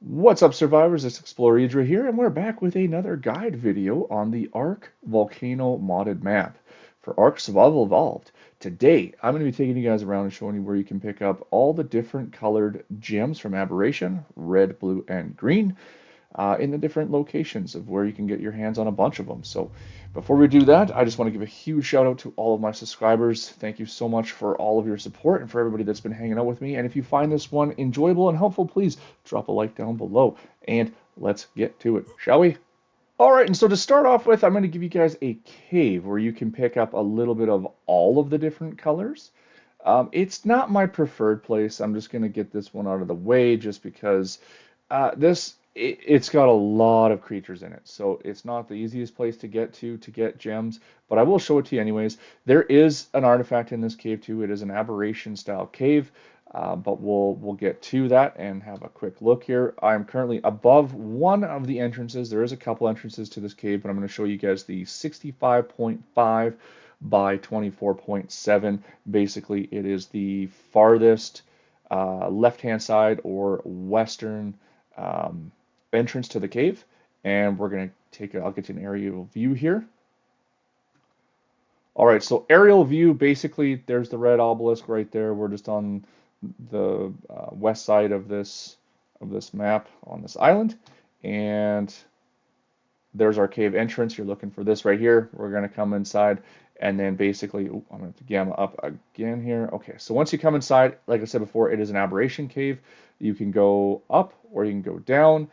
What's up, survivors? It's Explorer Idra here, and we're back with another guide video on the Ark Volcano modded map for Ark Survival Evolved. Today, I'm going to be taking you guys around and showing you where you can pick up all the different colored gems from Aberration, red, blue, and green, in the different locations of where you can get your hands on a bunch of them. So before we do that, I just want to give a huge shout out to all of my subscribers. Thank you so much for all of your support and for everybody that's been hanging out with me. And if you find this one enjoyable and helpful, please drop a like down below. And let's get to it, shall we? All right, and so to start off with, I'm going to give you guys a cave where you can pick up a little bit of all of the different colors. It's not my preferred place. I'm just going to get this one out of the way just because it's got a lot of creatures in it. So it's not the easiest place to get gems, but I will show it to you anyways. There is an artifact in this cave too. It is an aberration style cave. But we'll get to that and have a quick look here. I'm currently above one of the entrances. There is a couple entrances to this cave, but I'm going to show you guys the 65.5 by 24.7. Basically, it is the farthest left-hand side or western entrance to the cave, and we're going to I'll get you an aerial view here. All right, so aerial view, basically, there's the red obelisk right there. We're just on the west side of this map on this island, and there's our cave entrance. You're looking for this right here. We're going to come inside, and then basically, I'm going to gamma up again here. Okay, so once you come inside, like I said before, it is an aberration cave. You can go up or you can go down.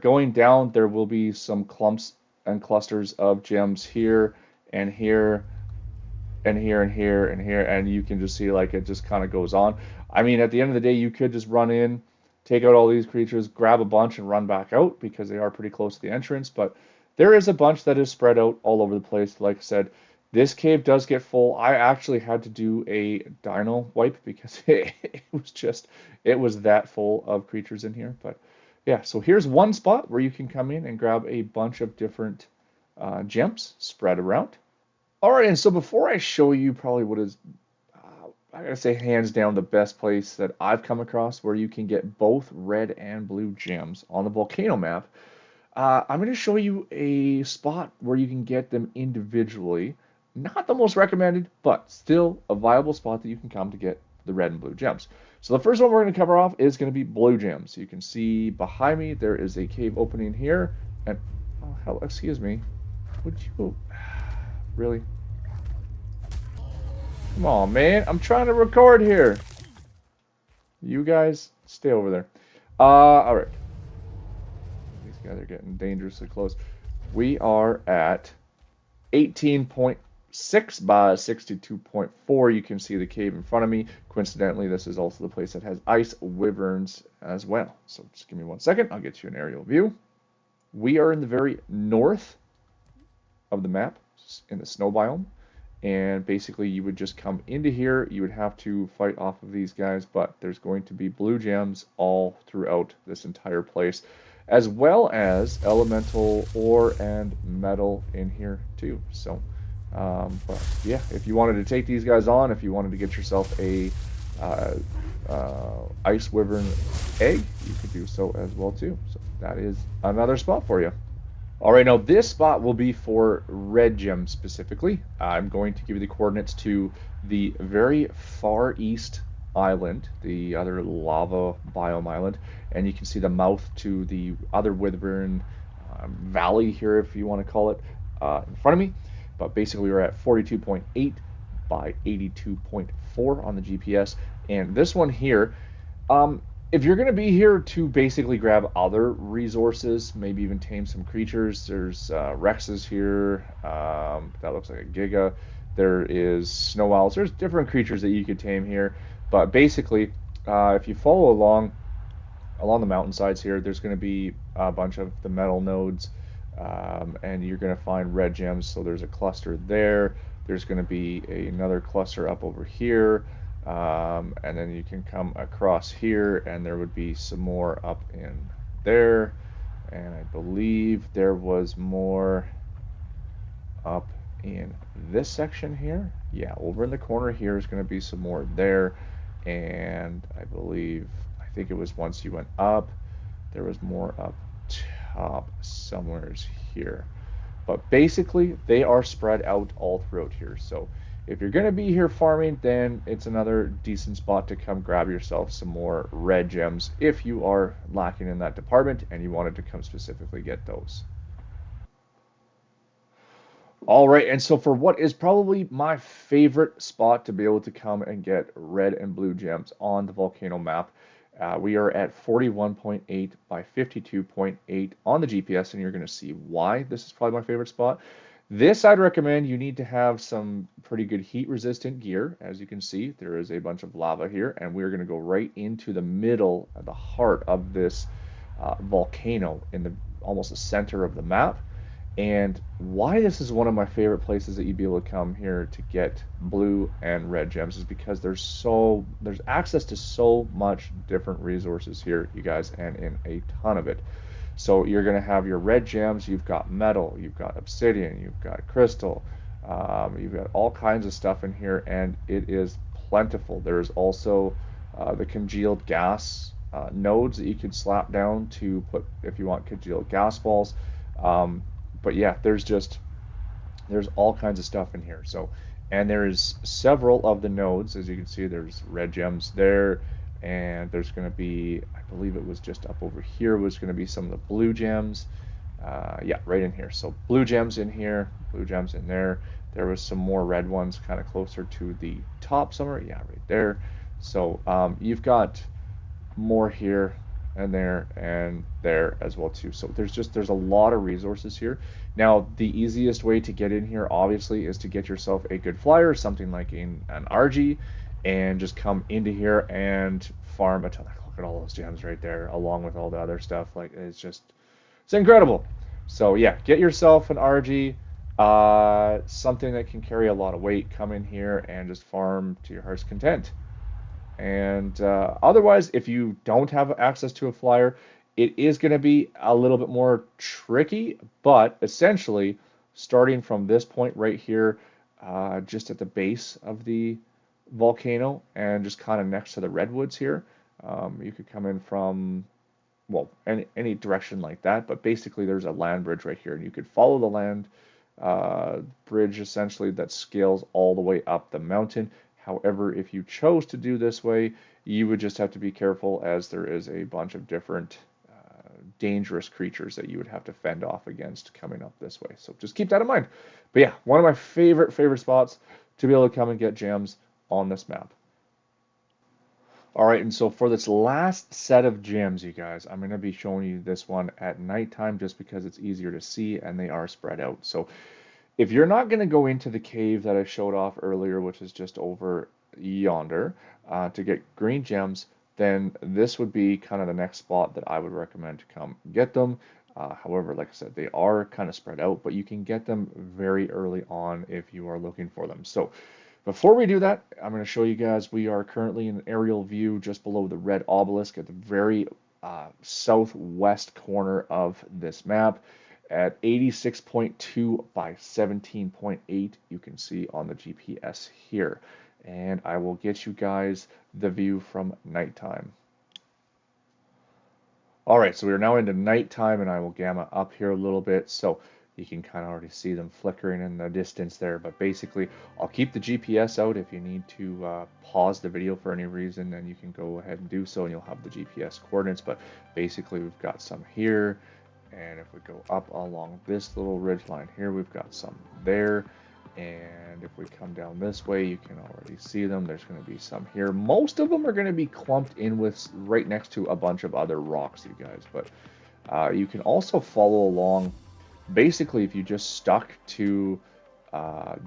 Going down, there will be some clumps and clusters of gems here and here and here and here and here, and you can just see like it just kind of goes on. I mean, at the end of the day, you could just run in, take out all these creatures, grab a bunch, and run back out because they are pretty close to the entrance. But there is a bunch that is spread out all over the place. Like I said, this cave does get full. I actually had to do a dino wipe because it was that full of creatures in here. But yeah, so here's one spot where you can come in and grab a bunch of different gems spread around. All right, and so before I show you probably what is, I gotta say, hands down the best place that I've come across where you can get both red and blue gems on the volcano map, I'm going to show you a spot where you can get them individually. Not the most recommended, but still a viable spot that you can come to get the red and blue gems. So the first one we're going to cover off is going to be blue gems. You can see behind me there is a cave opening here, and oh hell, excuse me, would you really? Come on, man. I'm trying to record here. You guys stay over there. All right. These guys are getting dangerously close. We are at 18.6 by 62.4. You can see the cave in front of me. Coincidentally, this is also the place that has ice wyverns as well. So just give me 1 second. I'll get you an aerial view. We are in the very north of the map in the snow biome. And basically you would just come into here. You would have to fight off of these guys, but there's going to be blue gems all throughout this entire place, as well as elemental ore and metal in here too. So but yeah, if you wanted to take these guys on, if you wanted to get yourself a ice wyvern egg, you could do so as well too. So that is another spot for you. All right, now this spot will be for red gems specifically. I'm going to give you the coordinates to the very far east island, the other lava biome island, and you can see the mouth to the other wyvern valley here, if you want to call it, in front of me. But basically we're at 42.8 by 82.4 on the GPS, and this one here, if you're going to be here to basically grab other resources, maybe even tame some creatures, there's Rexes here, that looks like a Giga, there is Snow Owls, there's different creatures that you could tame here, but basically, if you follow along the mountainsides here, there's going to be a bunch of the metal nodes, and you're going to find red gems, so there's a cluster there, there's going to be another cluster up over here, and then you can come across here and there would be some more up in there, and I believe there was more up in this section here. Yeah, over in the corner here is going to be some more there, and I think it was once you went up There was more up top somewhere here. But basically, they are spread out all throughout here. So if you're going to be here farming, then it's another decent spot to come grab yourself some more red gems if you are lacking in that department and you wanted to come specifically get those. All right, and so for what is probably my favorite spot to be able to come and get red and blue gems on the volcano map, we are at 41.8 by 52.8 on the GPS, and you're going to see why this is probably my favorite spot. This I'd recommend. You need to have some pretty good heat resistant gear. As you can see, there is a bunch of lava here, and we're going to go right into the middle, the heart of this volcano in the almost the center of the map. And why this is one of my favorite places that you'd be able to come here to get blue and red gems is because there's access to so much different resources here, you guys, and in a ton of it. So you're going to have your red gems, you've got metal, you've got obsidian, you've got crystal, you've got all kinds of stuff in here, and it is plentiful. There's also the congealed gas nodes that you can slap down to put if you want congealed gas balls. But yeah, there's all kinds of stuff in here. So, and there's several of the nodes, as you can see, there's red gems there, and there's going to be, I believe it was just up over here, was going to be some of the blue gems. Yeah, right in here. So blue gems in here, blue gems in there. There was some more red ones kind of closer to the top somewhere. Yeah, right there. So you've got more here and there as well too. So there's a lot of resources here. Now the easiest way to get in here obviously is to get yourself a good flyer, something like an RG, and just come into here and farm a ton. Look at all those gems right there, along with all the other stuff. Like it's incredible. So yeah, get yourself an RG, something that can carry a lot of weight. Come in here and just farm to your heart's content. And otherwise, if you don't have access to a flyer, it is going to be a little bit more tricky, but essentially, starting from this point right here, just at the base of the volcano and just kind of next to the redwoods here, you could come in from, well, any direction like that, but basically there's a land bridge right here, and you could follow the land bridge essentially that scales all the way up the mountain. However, if you chose to do this way, you would just have to be careful, as there is a bunch of different dangerous creatures that you would have to fend off against coming up this way. So just keep that in mind. But yeah, one of my favorite spots to be able to come and get gems on this map. All right, and so for this last set of gems, you guys, I'm going to be showing you this one at nighttime just because it's easier to see and they are spread out. So if you're not going to go into the cave that I showed off earlier, which is just over yonder, to get green gems, then this would be kind of the next spot that I would recommend to come get them. However, like I said, they are kind of spread out, but you can get them very early on if you are looking for them. So before we do that, I'm going to show you guys, we are currently in an aerial view just below the red obelisk at the very southwest corner of this map. At 86.2 by 17.8, you can see on the GPS here. And I will get you guys the view from nighttime. All right, so we are now into nighttime, and I will gamma up here a little bit so you can kind of already see them flickering in the distance there. But basically, I'll keep the GPS out. If you need to pause the video for any reason, then you can go ahead and do so, and you'll have the GPS coordinates. But basically, we've got some here. And if we go up along this little ridge line here, we've got some there. And if we come down this way, you can already see them. There's going to be some here. Most of them are going to be clumped in with right next to a bunch of other rocks, you guys. But you can also follow along. Basically, if you just stuck to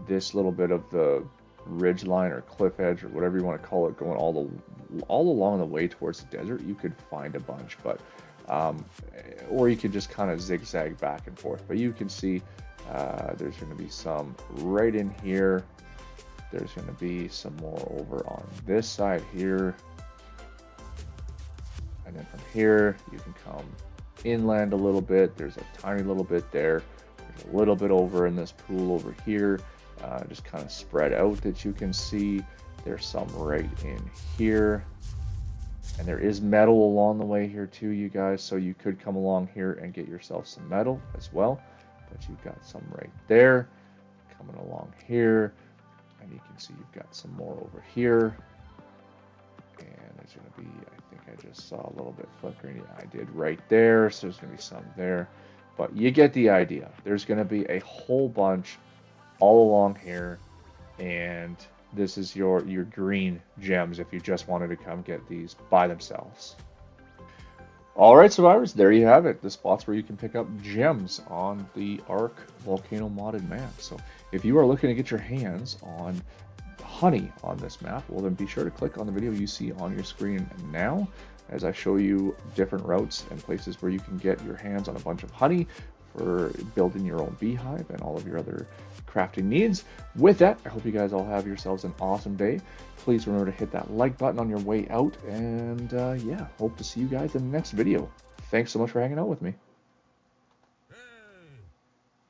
this little bit of the ridge line or cliff edge or whatever you want to call it, going all along the way towards the desert, you could find a bunch. But or you could just kind of zigzag back and forth. But you can see there's going to be some right in here. There's going to be some more over on this side here. And then from here, you can come inland a little bit. There's a tiny little bit there. There's a little bit over in this pool over here. Just kind of spread out that you can see. There's some right in here. And there is metal along the way here too, you guys, so you could come along here and get yourself some metal as well. But you've got some right there, coming along here, and you can see you've got some more over here. And there's going to be, I think I just saw a little bit flickering. Yeah, I did right there, so there's going to be some there. But you get the idea. There's going to be a whole bunch all along here, and this is your green gems if you just wanted to come get these by themselves. All right, survivors, there you have it. The spots where you can pick up gems on the Ark Volcano modded map. So if you are looking to get your hands on honey on this map, well then be sure to click on the video you see on your screen now as I show you different routes and places where you can get your hands on a bunch of honey for building your own beehive and all of your other crafting needs. With that, I hope you guys all have yourselves an awesome day. Please remember to hit that like button on your way out, and yeah, hope to see you guys in the next video. Thanks so much for hanging out with me.